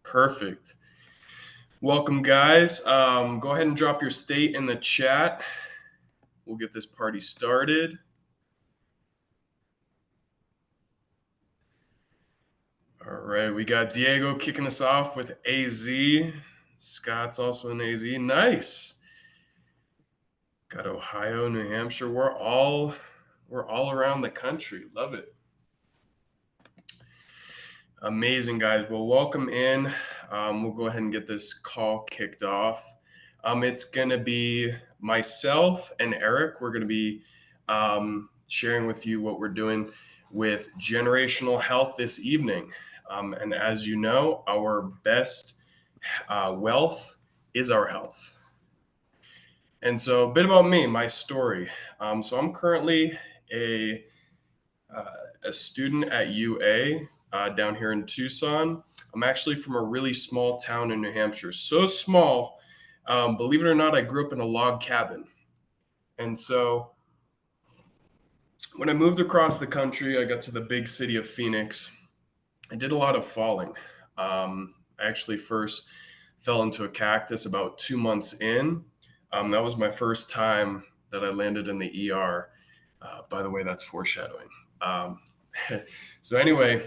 Perfect. Welcome, guys. Go ahead and drop your state in the chat. We'll get this party started. All right, we got Diego kicking us off with AZ. Scott's also in AZ. Nice. Got Ohio, New Hampshire. We're all around the country. Love it. Amazing, guys. Well, welcome in. We'll go ahead and get this call kicked off. It's going to be myself and Eric. We're going to be sharing with you what we're doing with generational health this evening. And as you know, our best wealth is our health. And so, a bit about me, my story. So, I'm currently a student at UA down here in Tucson. I'm actually from a really small town in New Hampshire. So small, believe it or not, I grew up in a log cabin. And so when I moved across the country, I got to the big city of Phoenix. I did a lot of falling. I actually first fell into a cactus about 2 months in. That was my first time that I landed in the ER. By the way, that's foreshadowing. So anyway,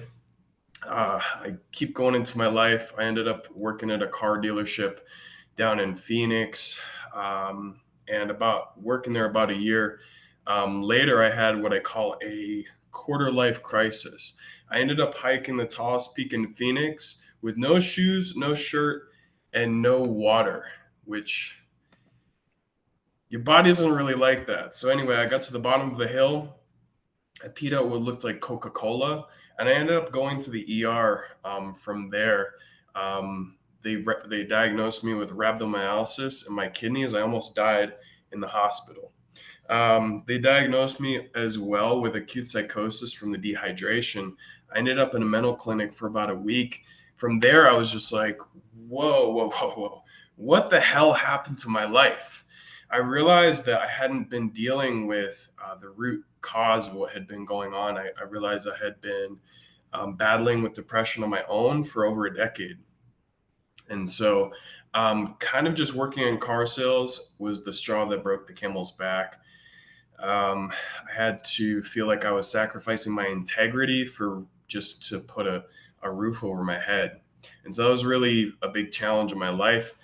I keep going into my life. I ended up working at a car dealership down in Phoenix, and about working there about a year later, I had what I call a quarter life crisis. I ended up hiking the tallest peak in Phoenix with no shoes, no shirt, and no water, which your body doesn't really like that. So anyway, I got to the bottom of the hill. I peed out what looked like Coca-Cola, and I ended up going to the ER from there. They diagnosed me with rhabdomyolysis in my kidneys. I almost died in the hospital. They diagnosed me as well with acute psychosis from the dehydration. I ended up in a mental clinic for about a week. From there, I was just like, whoa, whoa, whoa, whoa. What the hell happened to my life? I realized that I hadn't been dealing with the root cause of what had been going on. I realized I had been battling with depression on my own for over a decade. And so, kind of just working in car sales was the straw that broke the camel's back. I had to feel like I was sacrificing my integrity for just to put a roof over my head. And so that was really a big challenge in my life.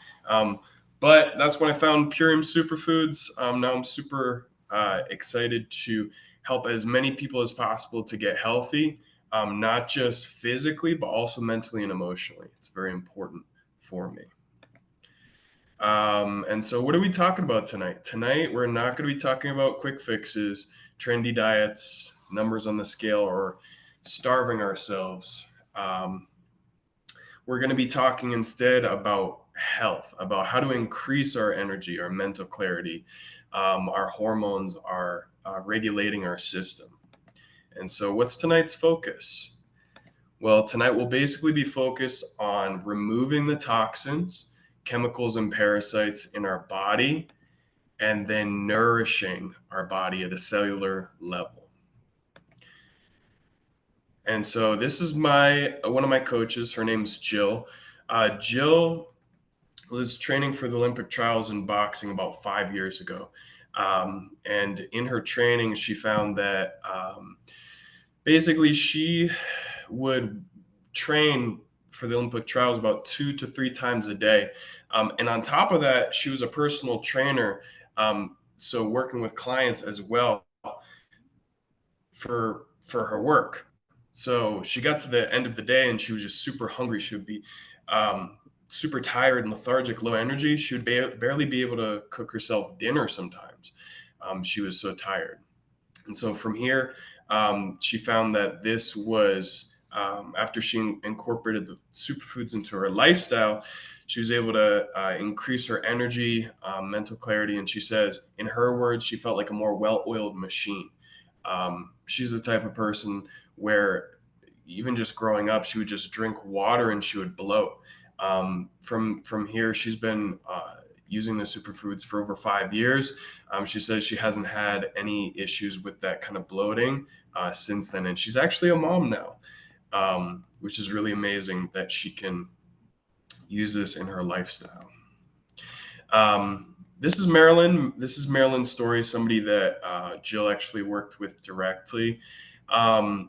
But that's when I found Purium Superfoods. Now I'm super excited to help as many people as possible to get healthy, not just physically, but also mentally and emotionally. It's very important for me. And so, what are we talking about tonight? Tonight, we're not going to be talking about quick fixes, trendy diets, numbers on the scale, or starving ourselves. We're going to be talking instead about health, about how to increase our energy, our mental clarity, our hormones, our regulating our system. And so, what's tonight's focus? Well, tonight we'll basically be focused on removing the toxins, chemicals, and parasites in our body, and then nourishing our body at a cellular level. And so this is one of my coaches. Her name's Jill. Jill was training for the Olympic trials in boxing about 5 years ago. And in her training, she found that basically she would train for the Olympic trials about 2 to 3 times a day. And on top of that, she was a personal trainer. So working with clients as well for her work. So she got to the end of the day and she was just super hungry. She would be super tired and lethargic, low energy. She would barely be able to cook herself dinner sometimes. She was so tired. And so from here, she found that this was after she incorporated the superfoods into her lifestyle, she was able to increase her energy, mental clarity. And she says, in her words, she felt like a more well-oiled machine. She's the type of person where even just growing up, she would just drink water and she would bloat. From here, she's been using the superfoods for over 5 years. She says she hasn't had any issues with that kind of bloating since then, and she's actually a mom now. which is really amazing that she can use this in her lifestyle. This is Marilyn. This is Marilyn's story, somebody that Jill actually worked with directly.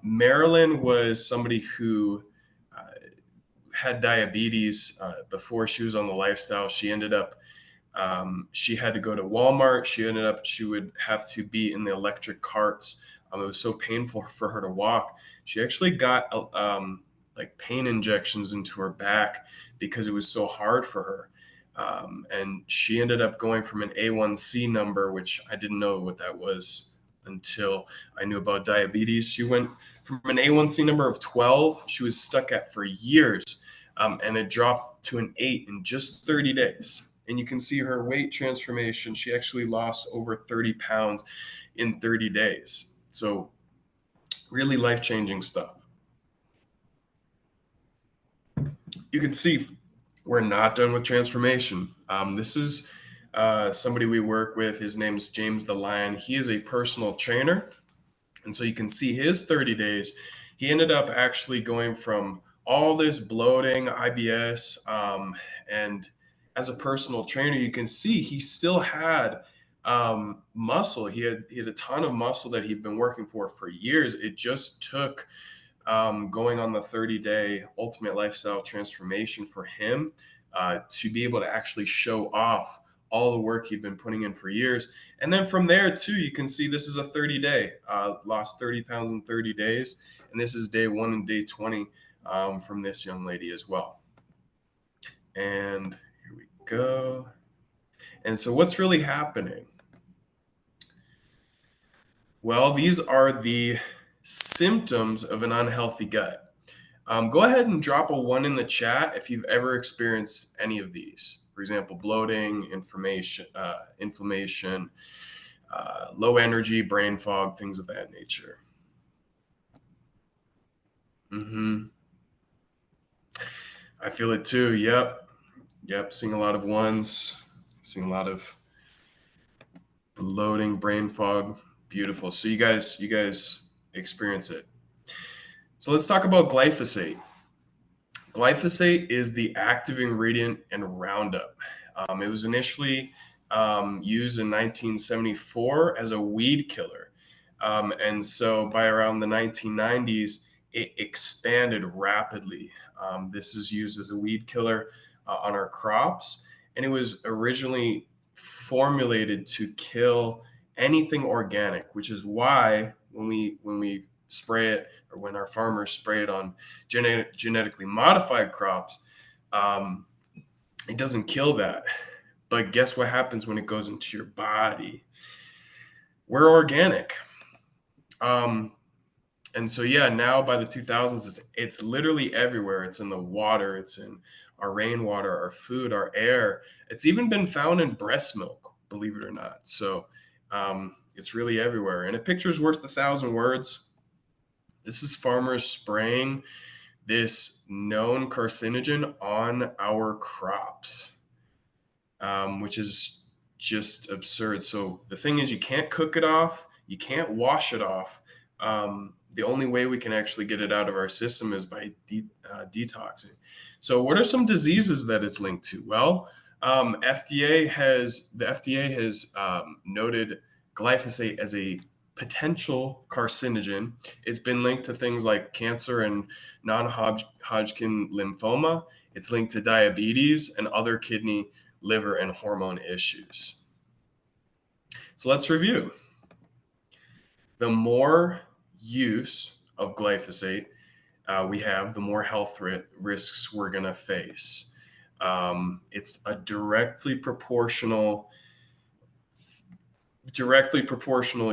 Marilyn was somebody who uh, had diabetes before she was on the lifestyle. She ended up she had to go to Walmart. She would have to be in the electric carts. It was so painful for her to walk. She actually got like pain injections into her back because it was so hard for her. And she ended up going from an A1C number, which I didn't know what that was until I knew about diabetes. She went from an A1C number of 12, she was stuck at for years, and it dropped to an 8 in just 30 days. And you can see her weight transformation. She actually lost over 30 pounds in 30 days. So, really life changing stuff. You can see we're not done with transformation. This is somebody we work with. His name is James the Lion. He is a personal trainer. And so you can see his 30 days. He ended up actually going from all this bloating, IBS, and as a personal trainer, you can see he still had muscle. He had a ton of muscle that he'd been working for years. It just took going on the 30-day ultimate lifestyle transformation for him to be able to actually show off all the work he'd been putting in for years. And then from there, too, you can see this is a 30-day, lost 30 pounds in 30 days. And this is day 1 and day 20 from this young lady as well. And here we go. And so what's really happening? Well, these are the symptoms of an unhealthy gut. Go ahead and drop a 1 in the chat if you've ever experienced any of these. For example, bloating, inflammation, low energy, brain fog, things of that nature. hmm I feel it too. Yep. Yep. Seeing a lot of ones, seeing a lot of bloating, brain fog. Beautiful. So you guys experience it. So let's talk about glyphosate. Glyphosate is the active ingredient in Roundup. It was initially used in 1974 as a weed killer. And so by around the 1990s, it expanded rapidly. This is used as a weed killer on our crops, and it was originally formulated to kill anything organic, which is why when we spray it, or when our farmers spray it on genetically modified crops, um, it doesn't kill that. But guess what happens when it goes into your body? We're organic. Um, and so, yeah, now by the 2000s, it's literally everywhere. It's in the water, it's in our rainwater, our food, our air. It's even been found in breast milk, believe it or not. So, it's really everywhere. And a picture's worth 1,000 words. This is farmers spraying this known carcinogen on our crops, which is just absurd. So the thing is, you can't cook it off, you can't wash it off. The only way we can actually get it out of our system is by detoxing. So, what are some diseases that it's linked to? Well, the FDA has noted glyphosate as a potential carcinogen. It's been linked to things like cancer and non-Hodgkin lymphoma. It's linked to diabetes and other kidney, liver, and hormone issues. So let's review. The more use of glyphosate we have, the more health risks we're going to face. It's a directly proportional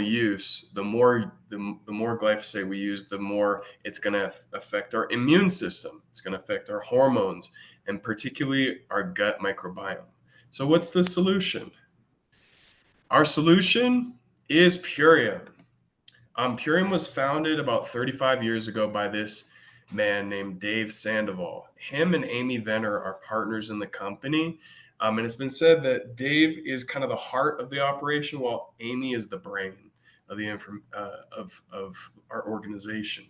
use. The more glyphosate we use, the more it's going to affect our immune system. It's going to affect our hormones, and particularly our gut microbiome. So what's the solution? Our solution is Purium. Purium was founded about 35 years ago by this man named Dave Sandoval. Him and Amy Venner are partners in the company. And it's been said that Dave is kind of the heart of the operation, while Amy is the brain of the of our organization.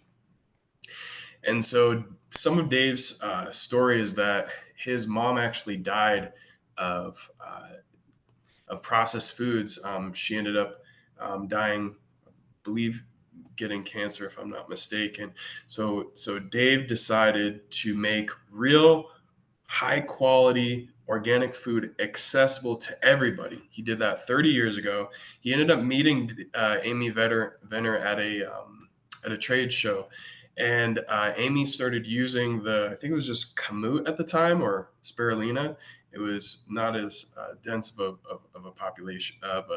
And so some of Dave's story is that his mom actually died of processed foods. She ended up dying, I believe, getting cancer, if I'm not mistaken. So Dave decided to make real high quality organic food accessible to everybody. He did that 30 years ago. He ended up meeting Amy Venner at a trade show, and Amy started using I think it was just kamut at the time, or spirulina. It was not as dense of a population of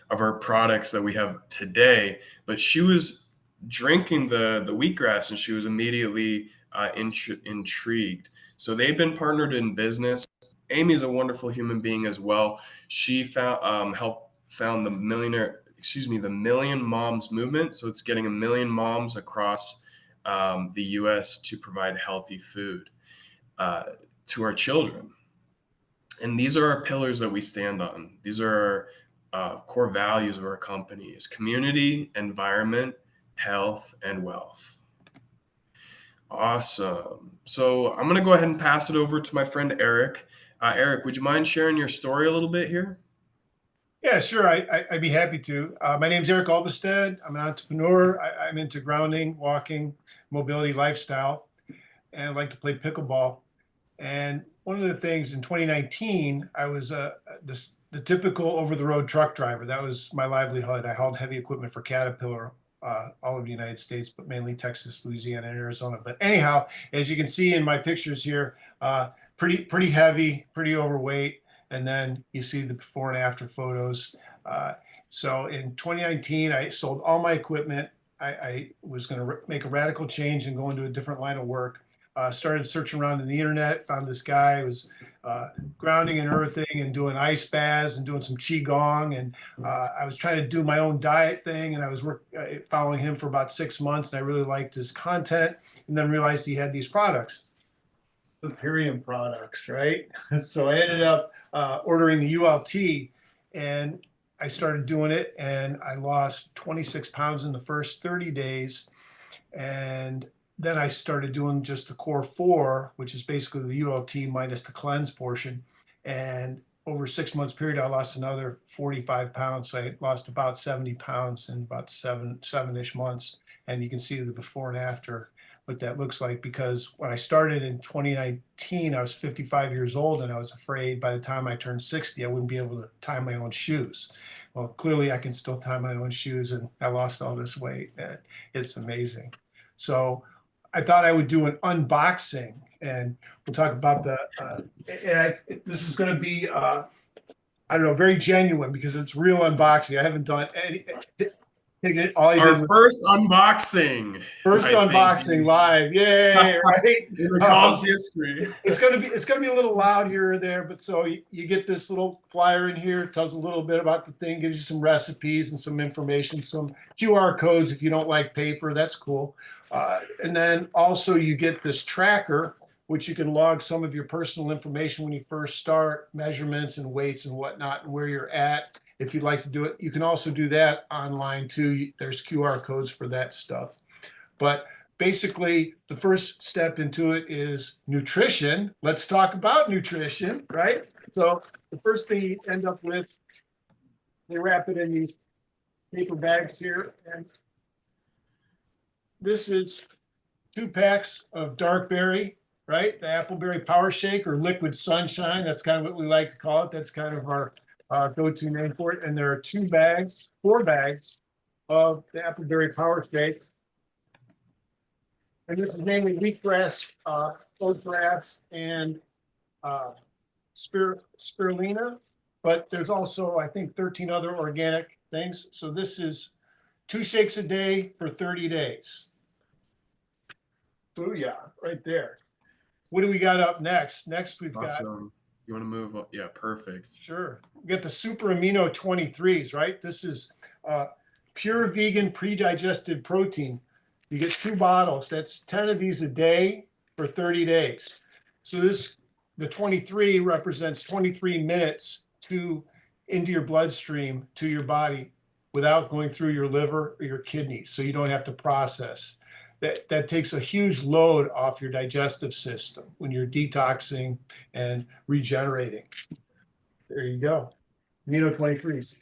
our products that we have today. But she was drinking the wheatgrass, and she was immediately intrigued. So they've been partnered in business. Amy is a wonderful human being as well. She found helped found the Million Moms movement. So it's getting a million moms across the U.S. to provide healthy food uh, to our children. And these are our pillars that we stand on. These are our core values of our company: is community, environment, health, and wealth. Awesome. So I'm going to go ahead and pass it over to my friend Eric. Eric, would you mind sharing your story a little bit here? Yeah, sure. I'd be happy to. My name's Eric Alvestead. I'm an entrepreneur. I'm into grounding, walking, mobility, lifestyle, and I like to play pickleball. And one of the things in 2019, I was the typical over-the-road truck driver. That was my livelihood. I hauled heavy equipment for Caterpillar, all over the United States, but mainly Texas, Louisiana, and Arizona. But anyhow, as you can see in my pictures here, pretty heavy, pretty overweight. And then you see the before and after photos. Uh, so in 2019, I sold all my equipment. I was going to make a radical change and go into a different line of work. Started searching around in the internet, found this guy who was grounding and earthing and doing ice baths and doing some qigong. And I was trying to do my own diet thing, and I was following him for about 6 months, and I really liked his content, and then realized he had these products, Imperium products, right? So I ended up ordering the ULT, and I started doing it, and I lost 26 pounds in the first 30 days. And then I started doing just the core four, which is basically the ULT minus the cleanse portion. And over a 6 months period, I lost another 45 pounds. So I lost about 70 pounds in about seven-ish months. And you can see the before and after what that looks like, because when I started in 2019, I was 55 years old, and I was afraid by the time I turned 60, I wouldn't be able to tie my own shoes. Well, clearly I can still tie my own shoes, and I lost all this weight. And it's amazing. So I thought I would do an unboxing, and we'll talk about this is going to be, I don't know, very genuine, because it's real unboxing. I haven't done any. All I Our did was first unboxing, first I think, unboxing live. Yay! Right. in the call's history. It's gonna be a little loud here or there, but so you get this little flyer in here. It tells a little bit about the thing, gives you some recipes and some information, some QR codes if you don't like paper. That's cool. And then also you get this tracker, which you can log some of your personal information when you first start, measurements and weights and whatnot, and where you're at. If you'd like to do it, you can also do that online too. There's QR codes for that stuff. But basically, the first step into it is nutrition. Let's talk about nutrition, right? So the first thing you end up with, they wrap it in these paper bags here. And this is 2 packs of dark berry, right? The appleberry power shake, or liquid sunshine. That's kind of what we like to call it. That's kind of our go-to name for it. And there are 4 bags of the appleberry power shake. And this is mainly wheatgrass, oatgrass, and spirulina. But there's also, I think, 13 other organic things. So this is 2 shakes a day for 30 days. Booyah, right there. What do we got up next? Next, we've got. Awesome. You want to move? Yeah, perfect. Sure. We got the Super Amino 23s, right? This is pure vegan pre-digested protein. You get 2 bottles. That's 10 of these a day for 30 days. So the 23 represents 23 minutes into your bloodstream, to your body, without going through your liver or your kidneys. So you don't have to process. that takes a huge load off your digestive system when you're detoxing and regenerating. There you go. Amino 23s.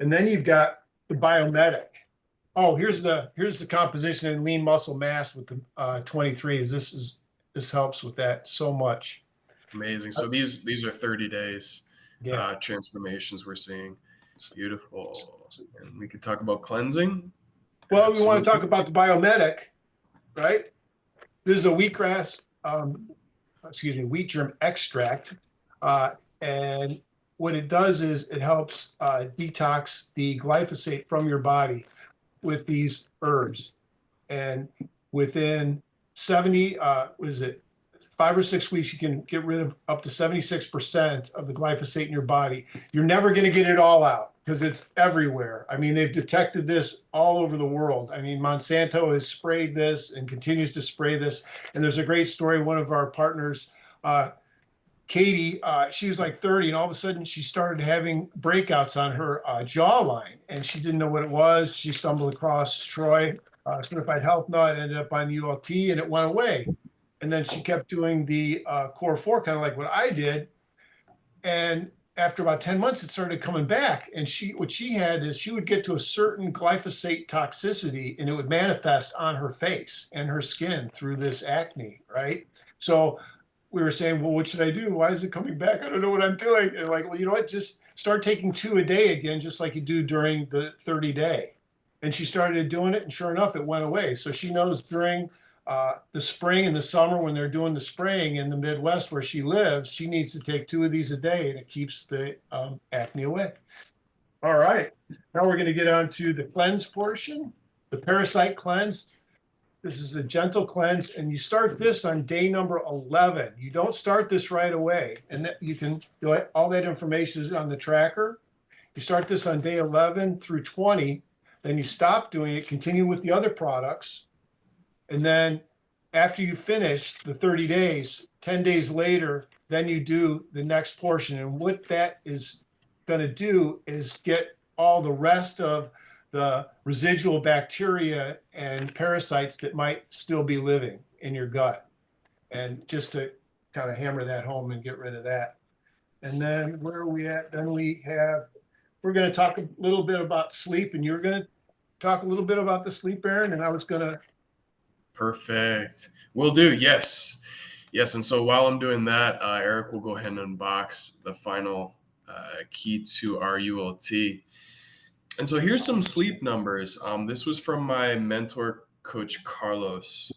And then you've got the biomedic. Oh, here's the composition and lean muscle mass with the 23s. This helps with that so much. Amazing. So these are 30 days Yeah. transformations we're seeing. Beautiful. And we could talk about cleansing. Well, we want to talk Absolutely. about the biomedic, right? This is a wheatgrass, wheat germ extract. And what it does is it helps detox the glyphosate from your body with these herbs. And within 70, what is it, 5 or 6 weeks, you can get rid of up to 76% of the glyphosate in your body. You're never going to get it all out because it's everywhere. I mean, they've detected this all over the world. I mean, Monsanto has sprayed this and continues to spray this. And there's a great story. One of our partners, Katie, she was like 30, and all of a sudden she started having breakouts on her jawline, and she didn't know what it was. She stumbled across Troy, Certified Health Nut, ended up buying the ULT, and it went away. And then she kept doing the Core 4, kind of like what I did. And after about 10 months, it started coming back. And what she had is she would get to a certain glyphosate toxicity, and it would manifest on her face and her skin through this acne, right? So we were saying, well, what should I do? Why is it coming back? I don't know what I'm doing. And like, well, you know what? Just start taking 2 a day again, just like you do during the 30-day. And she started doing it, and sure enough, it went away. So she knows during the spring and the summer, when they're doing the spraying in the Midwest where she lives, she needs to take 2 of these a day, and it keeps the acne away. All right. Now we're going to get on to the cleanse portion, the parasite cleanse. This is a gentle cleanse, and you start this on day number 11. You don't start this right away, and that you can do it. All that information is on the tracker. You start this on day 11 through 20, then you stop doing it, continue with the other products, and then after you finish the 30 days, 10 days later, then you do the next portion. And what that is going to do is get all the rest of the residual bacteria and parasites that might still be living in your gut. And just to kind of hammer that home and get rid of that. And then where are we at? Then we're going to talk a little bit about sleep, and you're going to talk a little bit about the sleep, Aaron, and I was going to. Perfect. Will do. Yes. Yes. And so while I'm doing that, Eric will go ahead and unbox the final key to our ULT. And so here's some sleep numbers. This was from my mentor, Coach Carlos.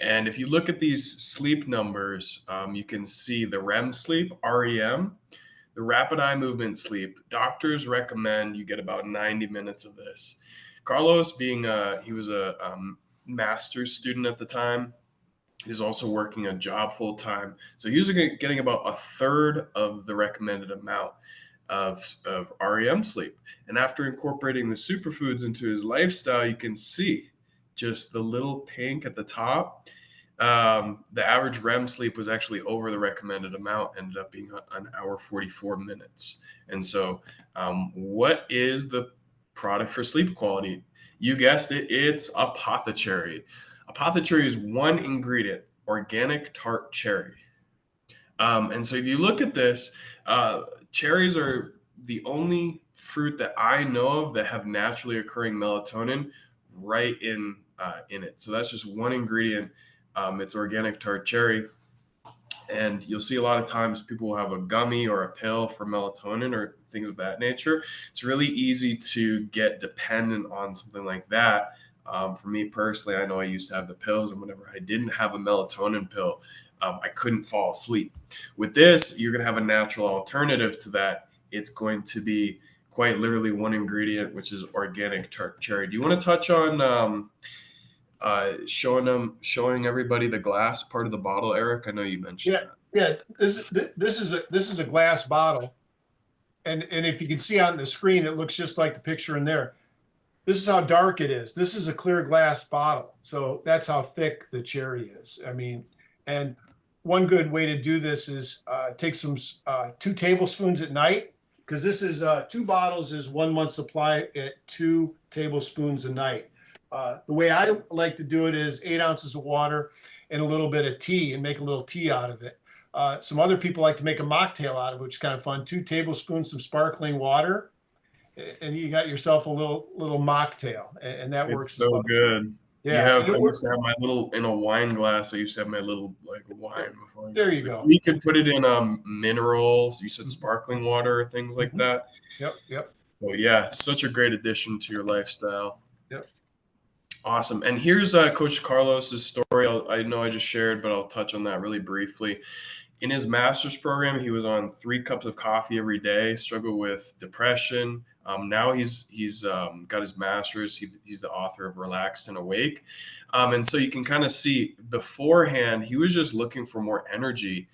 And if you look at these sleep numbers, you can see the REM sleep, REM, the rapid eye movement sleep. Doctors recommend you get about 90 minutes of this. Carlos, he was a master's student at the time. He was also working a job full time. So he was getting about a third of the recommended amount of REM sleep. And after incorporating the superfoods into his lifestyle, you can see just the little pink at the top. The average REM sleep was actually over the recommended amount, ended up being an hour 44 minutes. And so, what is the product for sleep quality? You guessed it, it's Apothecary. Apothecary is one ingredient, organic tart cherry. And so if you look at this, cherries are the only fruit that I know of that have naturally occurring melatonin right in it. So that's just one ingredient. It's organic tart cherry. And you'll see a lot of times people will have a gummy or a pill for melatonin or things of that nature. It's really easy to get dependent on something like that. For me personally, I know I used to have the pills, and whenever I didn't have a melatonin pill, I couldn't fall asleep. With this, you're going to have a natural alternative to that. It's going to be quite literally one ingredient, which is organic tart cherry. Do you want to touch on showing everybody the glass part of the bottle, Eric? I know you mentioned Yeah, that. yeah. This is a glass bottle, and if you can see on the screen, it looks just like the picture in there. This is how dark it is. This is a clear glass bottle, so that's how thick the cherry is. I mean, and one good way to do this is take some 2 tablespoons at night, because this is 2 bottles is 1 month supply at 2 tablespoons a night. The way I like to do it is 8 ounces of water and a little bit of tea and make a little tea out of it. Some other people like to make a mocktail out of it, which is kind of fun. 2 tablespoons of sparkling water, and you got yourself a little mocktail, and that It's works as so well. good. You Yeah, have and I it used works. to have my little in a wine glass. I used to have my little like wine before. There you So go. you can put it in minerals. You said sparkling water or things like Mhm. that. Yep, yep, So yeah, such a great addition to your lifestyle. yep. Awesome. And here's Coach Carlos's story. I know I just shared, but I'll touch on that really briefly. In his master's program, he was on 3 cups of coffee every day. Struggled with depression. Now he's got his master's. He's the author of Relaxed and Awake, and so you can kind of see beforehand he was just looking for more energy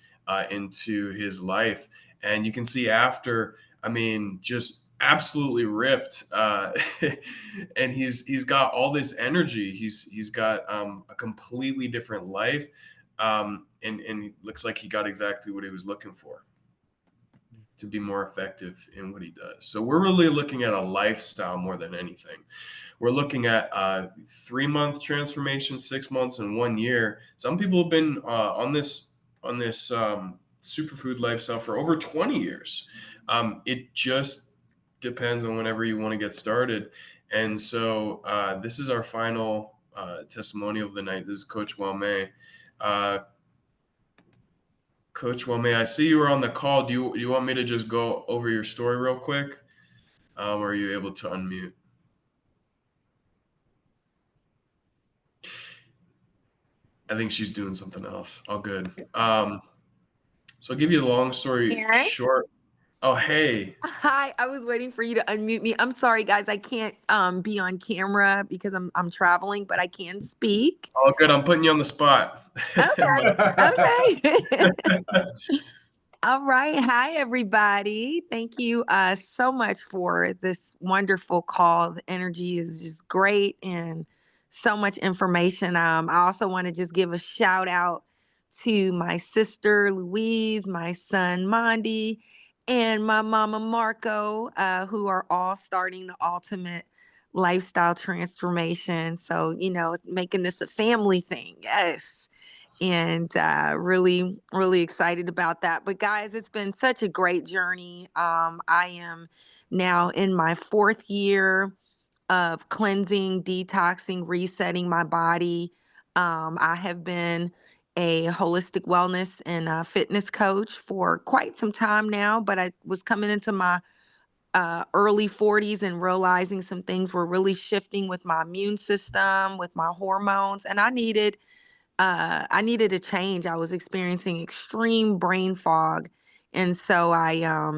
into his life, and you can see after. I mean, just absolutely ripped, and he's got all this energy. He's got a completely different life, and it looks like he got exactly what he was looking for to be more effective in what he does. So we're really looking at a lifestyle more than anything. We're looking at 3 month transformation, 6 months, and 1 year. Some people have been on this superfood lifestyle for over 20 years. It just depends on whenever you want to get started. And so this is our final testimonial of the night. This is Coach Wame. Uh, Coach Wame, I see you were on the call. Do you want me to just go over your story real quick? Or are you able to unmute? I think she's doing something else. All good. So I'll give you the long story Aaron? short. Oh, hey. Hi, I was waiting for you to unmute me. I'm sorry, guys. I can't be on camera because I'm traveling, but I can speak. All good. I'm putting you on the spot. I'm Okay. like, Okay. All right. Hi, everybody. Thank you so much for this wonderful call. The energy is just great and so much information. I also want to just give a shout out to my sister, Louise, my son, Mondi, and my mama, Marco, who are all starting the ultimate lifestyle transformation. So, making this a family thing. Yes, and really excited about that. But guys, it's been such a great journey. I am now in my 4th year of cleansing, detoxing, resetting my body. I have been a holistic wellness and fitness coach for quite some time now, but I was coming into my early 40s and realizing some things were really shifting with my immune system, with my hormones, and I needed a change. I was experiencing extreme brain fog. And so I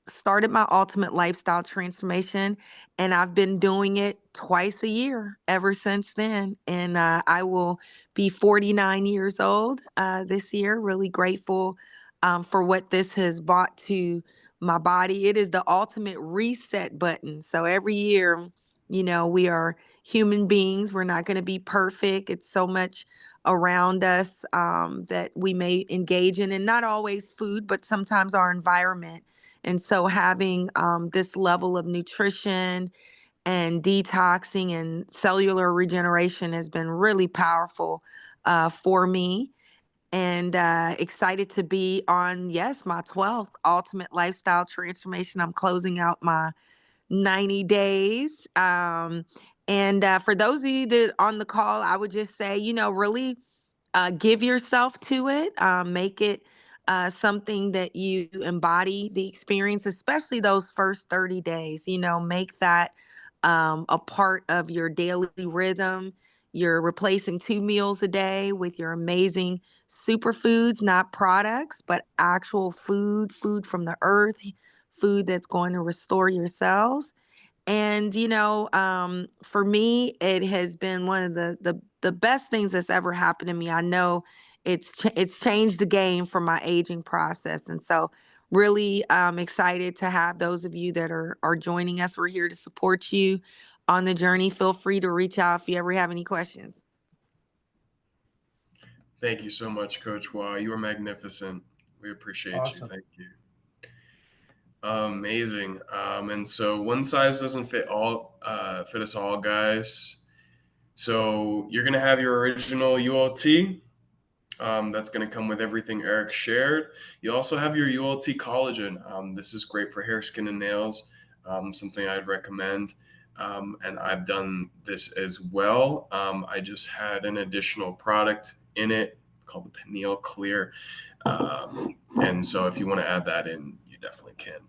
started my ultimate lifestyle transformation, and I've been doing it twice a year ever since then. And I will be 49 years old this year. Really grateful for what this has brought to my body. It is the ultimate reset button. So every year, we are human beings. We're not going to be perfect. It's so much around us that we may engage in, and not always food, but sometimes our environment. And so, having this level of nutrition and detoxing and cellular regeneration has been really powerful for me. And excited to be on, yes, my 12th ultimate lifestyle transformation. I'm closing out my 90 days. And for those of you that on the call, I would just say, really give yourself to it, make it something that you embody the experience, especially those first 30 days. Make that a part of your daily rhythm. You're replacing 2 meals a day with your amazing superfoods, not products, but actual food from the earth, food that's going to restore your cells. And for me, it has been one of the best things that's ever happened to me. I know it's changed the game for my aging process, and so really excited to have those of you that are joining us. We're here to support you on the journey. Feel free to reach out if you ever have any questions. Thank you so much, Coach. Wow, you are magnificent. We appreciate you. Awesome. Thank you. Amazing. And so one size doesn't fit us all, guys. So you're going to have your original ULT. That's going to come with everything Eric shared. You also have your ULT collagen. This is great for hair, skin, and nails. Something I'd recommend. And I've done this as well. I just had an additional product in it called the Pineal Clear. And so if you want to add that in, you definitely can.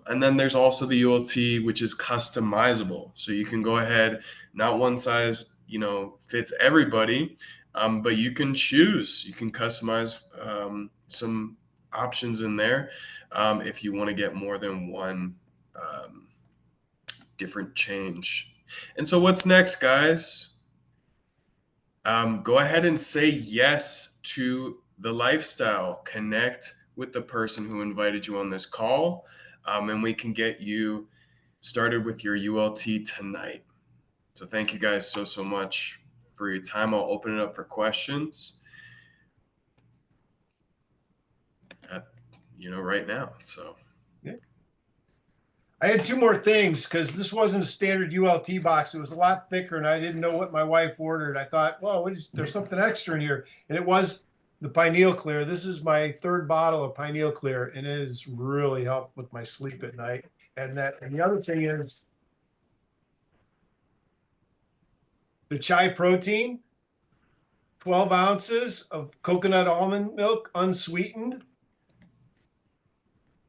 And then there's also the ULT, which is customizable. So you can go ahead, not one size, fits everybody, but you can choose. You can customize some options in there if you want to get more than one different change. And so what's next, guys? Go ahead and say yes to the lifestyle. Connect with the person who invited you on this call, and we can get you started with your ULT tonight. So thank you guys so much for your time. I'll open it up for questions right now. So Yeah. I had two more things because this wasn't a standard ULT box. It was a lot thicker, and I didn't know what my wife ordered. I thought, well, there's something extra in here, and it was the Pineal Clear. This is my third bottle of Pineal Clear, and it has really helped with my sleep at night. And the other thing is the chai protein, 12 ounces of coconut almond milk, unsweetened,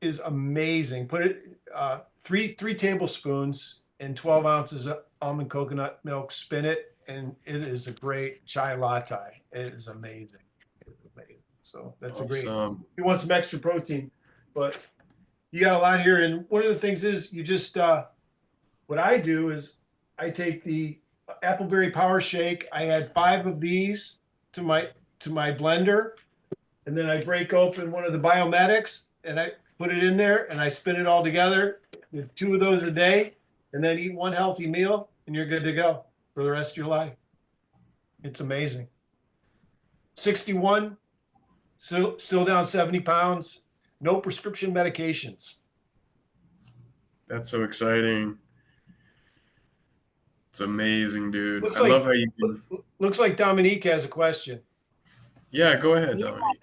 is amazing. Put it three tablespoons in 12 ounces of almond coconut milk. Spin it, and it is a great chai latte. It is amazing. It's amazing. So that's a great. You want some extra protein, but you got a lot here. And one of the things is you just what I do is I take the Appleberry Power Shake. I add 5 of these to my blender, and then I break open one of the Biomedics and I put it in there and I spin it all together. 2 of those a day, and then eat one healthy meal, and you're good to go for the rest of your life. It's amazing. 61, still down 70 pounds, no prescription medications. That's so exciting. It's amazing, dude. Looks I love how you can. Looks like Dominique has a question. Yeah, go ahead, Dominique.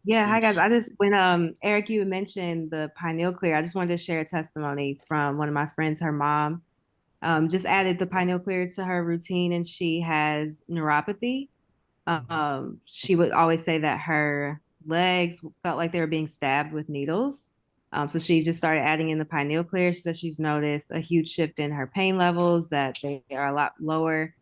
Yeah, hi guys. When Eric, you mentioned the Pineal Clear, I just wanted to share a testimony from one of my friends. Her mom just added the Pineal Clear to her routine, and she has neuropathy. She would always say that her legs felt like they were being stabbed with needles. So she just started adding in the Pineal Clear. She said she's noticed a huge shift in her pain levels, that they are a lot lower.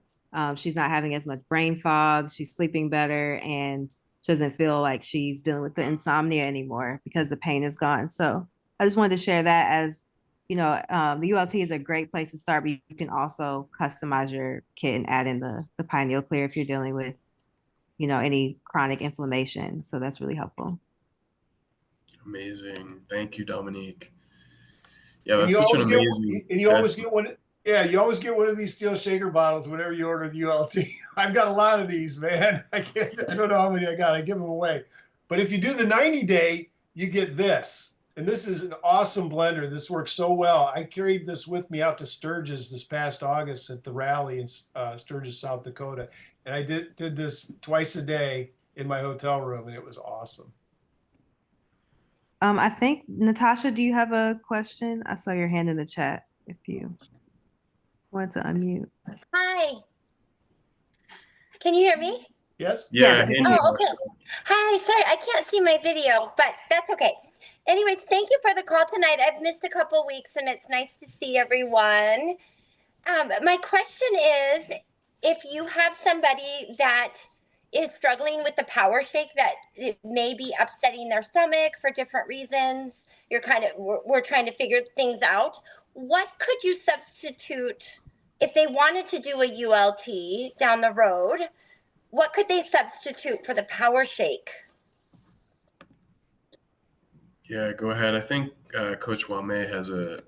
She's not having as much brain fog. She's sleeping better, and she doesn't feel like she's dealing with the insomnia anymore because the pain is gone. So I just wanted to share that as, the ULT is a great place to start, but you can also customize your kit and add in the Pineal Clear if you're dealing with, any chronic inflammation. So that's really helpful. Amazing. Thank you, Dominique. Yeah, And that's such an amazing. And you always get one. Yeah, you always get one of these steel shaker bottles whenever you order the ULT. I've got a lot of these, man. I don't know how many I got. I give them away. But if you do the 90-day, you get this. And this is an awesome blender. This works so well. I carried this with me out to Sturgis this past August at the rally in Sturgis, South Dakota. And I did this twice a day in my hotel room, and it was awesome. I think, Natasha, do you have a question? I saw your hand in the chat if you want to unmute. Hi. Can you hear me? Yes? Yeah. Oh, okay. Hi, sorry, I can't see my video, but that's okay. Anyways, thank you for the call tonight. I've missed a couple weeks, and it's nice to see everyone. My question is, if you have somebody that is struggling with the power shake, that it may be upsetting their stomach for different reasons, we're trying to figure things out. What could you substitute if they wanted to do a ULT down the road? What could they substitute for the power shake? Yeah, go ahead. I think Coach Wame has a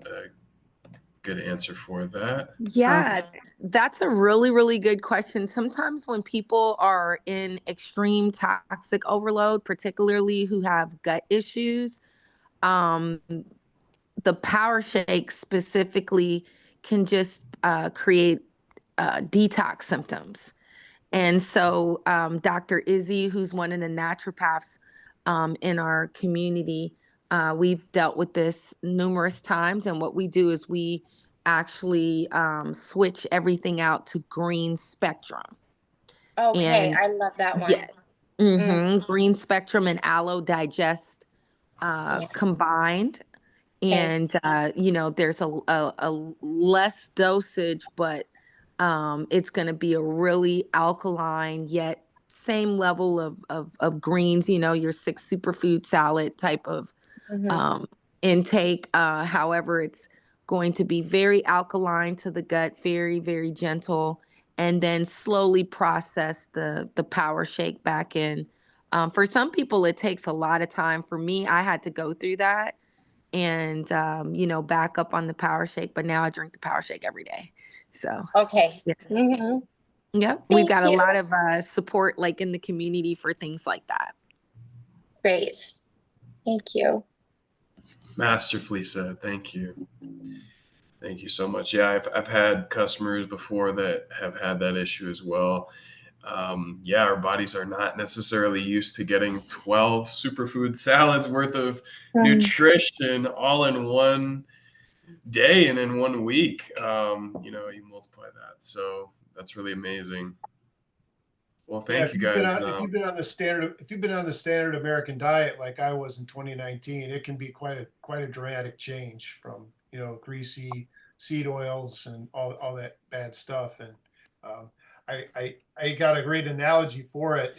good answer for that. Yeah, that's a really, really good question. Sometimes when people are in extreme toxic overload, particularly who have gut issues, the power shake specifically can just create detox symptoms. And so Dr. Izzy, who's one of the naturopaths in our community, we've dealt with this numerous times. And what we do is we actually switch everything out to green spectrum. Okay, And I love that one. yes, green spectrum and aloe digest Yeah. combined. Okay. And there's a less dosage, but it's going to be a really alkaline yet same level of greens, your 6 superfood salad type of Mhm. intake. However, it's going to be very alkaline to the gut, very, very gentle, and then slowly process the power shake back in. For some people, it takes a lot of time. For me, I had to go through that and back up on the power shake, but now I drink the power shake every day. So Okay. yes. Mhm. Yep, we've Thank got a you. lot of support like in the community for things like that. Great. Thank you. Masterfully said. Thank you. Thank you so much. Yeah, I've had customers before that have had that issue as well. Yeah, our bodies are not necessarily used to getting 12 superfood salads worth of nutrition all in one day and in 1 week. You multiply that. So that's really amazing. Well, Yeah, thank you guys. if you've been on the standard American diet like I was in 2019, it can be quite a dramatic change from greasy seed oils and all that bad stuff. And um, I got a great analogy for it.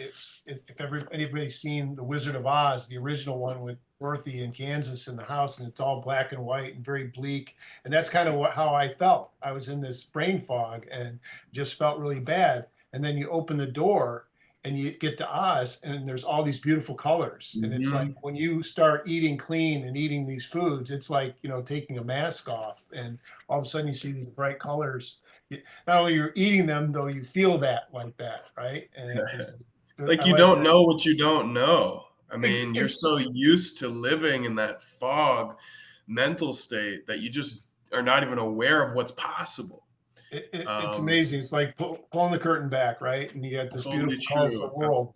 Anybody's seen The Wizard of Oz, the original one with Dorothy in Kansas in the house, and it's all black and white and very bleak. And that's kind of how I felt. I was in this brain fog and just felt really bad. And then you open the door and you get to Oz and there's all these beautiful colors. And it's like when you start eating clean and eating these foods, it's like, taking a mask off and all of a sudden you see these bright colors. Not only you're eating them, though, you feel that like that, right? And like I you like don't that. know what you don't know. I Ex- mean, you're ex- so used to living in that fog mental state that you just are not even aware of what's possible. it's Um, amazing. It's like pulling the curtain back, right? And you got this totally beautiful, colorful true. world.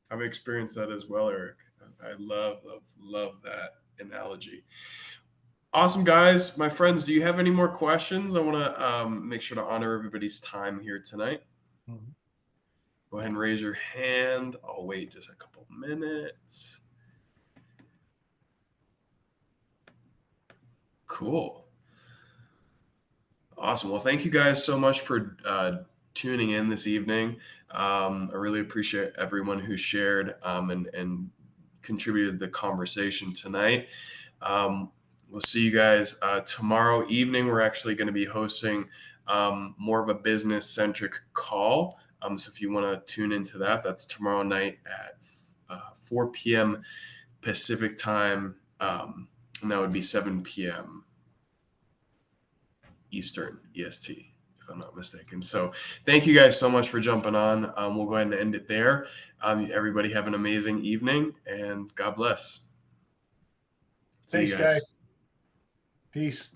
I've experienced that as well, Eric. I love that analogy. Awesome, guys. My friends, do you have any more questions? I want to make sure to honor everybody's time here tonight. Mhm. Go ahead and raise your hand. I'll wait just a couple minutes. Cool. Awesome. Well, thank you guys so much for tuning in this evening. I really appreciate everyone who shared and contributed to the conversation tonight. We'll see you guys tomorrow evening. We're actually going to be hosting more of a business centric call. So if you want to tune into that, that's tomorrow night at 4 p.m. Pacific time. And that would be 7 p.m. Eastern EST, if I'm not mistaken. So thank you guys so much for jumping on. We'll go ahead and end it there. Everybody have an amazing evening and God bless. See you Thanks, guys. guys. Peace.